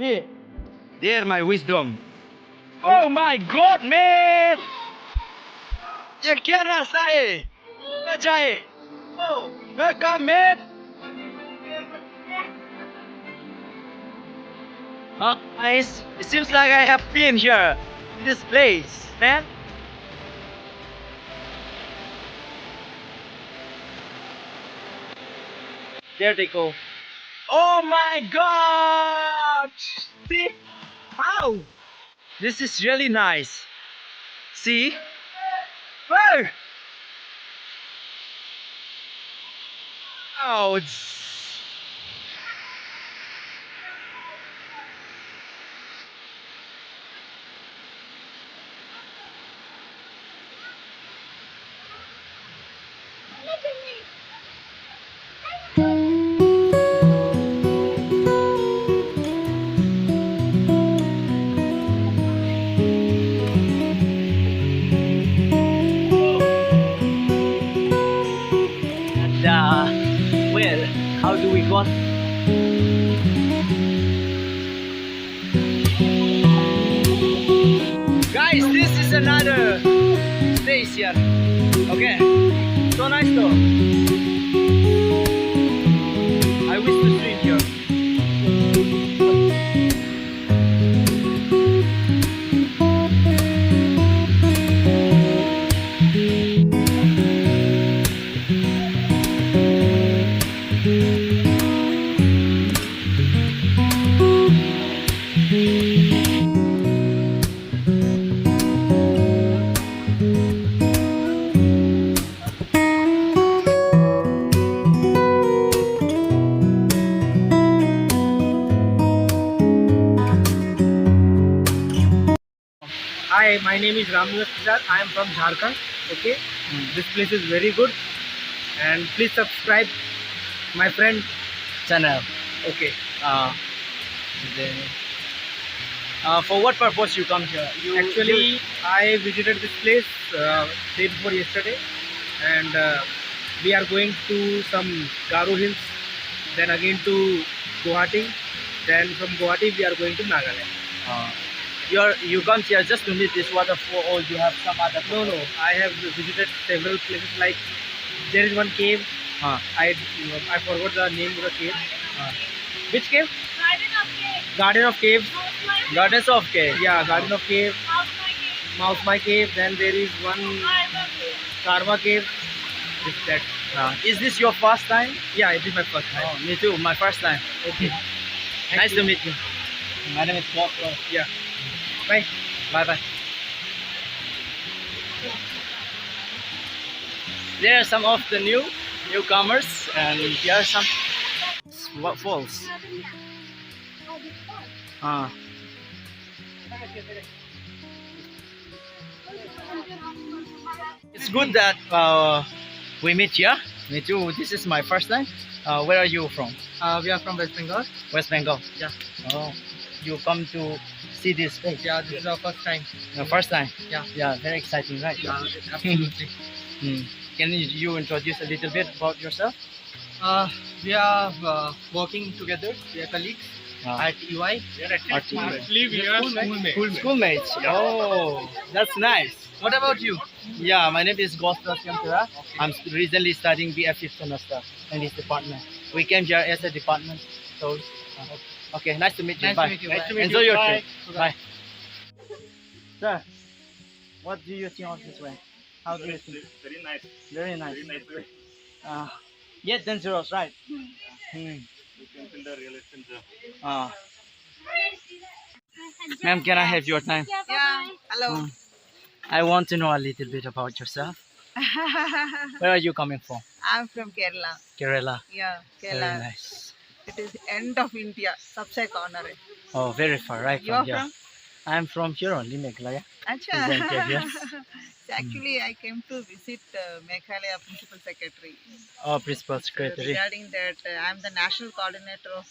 พี่ There, my wisdom. Oh my god man อย่าเขียนอะไรไม่ใช่ Oh welcome man Huh? Guys, it seems like I have been here in this place, man. There they go. Oh my god! See? Wow! This is really nice. See? Where? Oh, and well, how do we go? Guys, this is another place here. Okay, so nice though. I wish to swim here. Hi, my name is Ramnath. I am from Jharkhand. Okay, this place is very good, and please subscribe my friend Channel. Okay. Then, for what purpose you come here? Actually, I visited this place day before yesterday, and we are going to some Garo Hills, then again to Guwahati, then from Guwahati we are going to Meghalaya. you come here just to meet this waterfall, or you have some other? No, I have visited several places. Like there is one cave. I forgot the name of the cave. Which cave? Garden of Caves. Gardens of Cave. Yeah, Garden of Cave. Mouse My Cave. Then there is one Karma Cave. This that. Is this your first time? Yeah, it is my first time. Oh, me too. My first time. Okay. Nice to meet you. My name is Bob. Yeah. Bye. Bye bye. There are some of the newcomers, and here are some falls. It's good that we meet here. Me too. This is my first time. Where are you from? We are from West Bengal. West Bengal. Yeah. Oh, you come to see this place? Yeah, this is our first time. Your first time? Yeah. Yeah, very exciting, right? Yeah, absolutely. Can you introduce a little bit about yourself? We are working together. We are colleagues at EY. Actually, we are schoolmates. Schoolmates. Oh, that's nice. What about you? Yeah, my name is Siamthara. I'm recently studying BF5th semester in this department. We came here as a department. So, okay, nice to meet you. Nice Bye. to meet you. Nice to meet Enjoy you. your Bye. trip. Bye. Sir, what do you think of this way? How do you think? Very nice. Very nice. Very nice way. Yet dangerous, right? You can feel the real essence. Ma'am, can I have your time? Yeah. Hello. I want to know a little bit about yourself. Where are you coming from? I'm from Kerala. Kerala. Yeah, Very Kerala. nice. It is end of India. Subse corner. Oh, very far, right? You are here. from? I'm from here only, Meghalaya. Acha. Jaintia, yes. Actually, I came to visit Meghalaya Principal Secretary. Oh, Principal Secretary. Regarding that, I'm the national coordinator of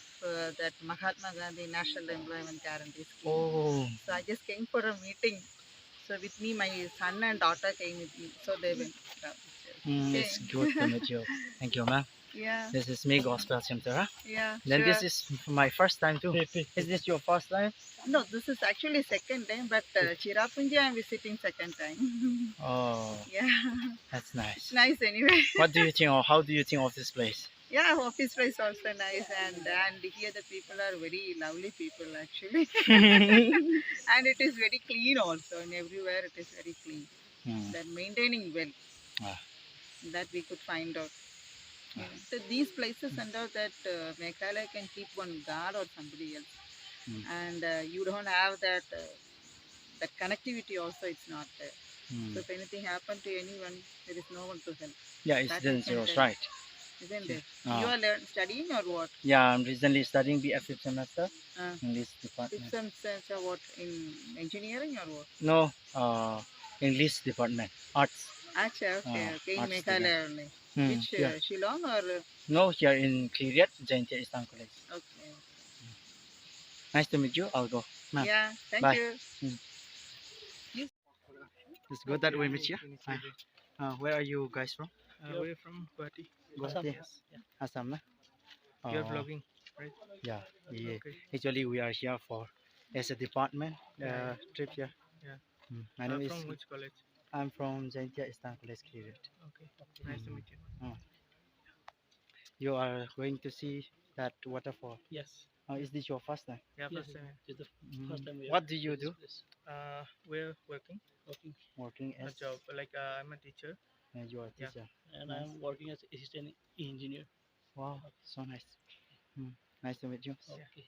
that Mahatma Gandhi National Employment Guarantee Scheme. Oh, So I just came for a meeting. So with me, my son and daughter came with me. So they went. Okay. it's good to meet you. Thank you, ma'am. Yeah, This is me, Gospel Siamthara. yeah. Then Sure. this is my first time too. Is this your first time? No, this is actually second time, but Cherrapunji I am visiting second time. Oh, Yeah, that's nice. it's nice anyway. What do you think, or how do you think of this place? Yeah, office place also nice, and here the people are very lovely people actually, and it is very clean also, and everywhere it is very clean. Hmm. They're maintaining well. Ah. That we could find out. You know. So these places and all that Meghalaya can keep one guard or somebody else, Hmm. and you don't have that that connectivity also. It's not there. Hmm. So if anything happened to anyone, there is no one to help. Yeah, it's That then we can zeros, tell. right? Isn't it? Ah. You are studying or what? Yeah, I'm recently studying BF fifth semester Uh, English department. Fifth semester what in engineering or what? No, English department, arts. Acha, okay, okay. In Arts Meghalaya only. Which yeah. Shillong or No, here in Kiriat, Jaintia Islam College. okay? Nice to meet you. I'll go. Ma'am. Yeah, thank Bye. you. It's good that we meet you. Where are you guys from? We're from Guwahati. Guwahati. Assam, na? You're Oh, vlogging, right? yeah. Yeah. Okay. Actually, we are here for as a department Yeah. trip here. Yeah. My name is. From which college? I'm from Jaintia Islam College, Kiriat. Okay. Nice to meet you. You are going to see that waterfall. Yes. Is this your first time? Yeah, first time. What do you do? We're working Working a as job. Like I'm a teacher. you are a Yeah. teacher. And Nice. I'm working as assistant engineer. Wow, so nice. Nice to meet you. Okay.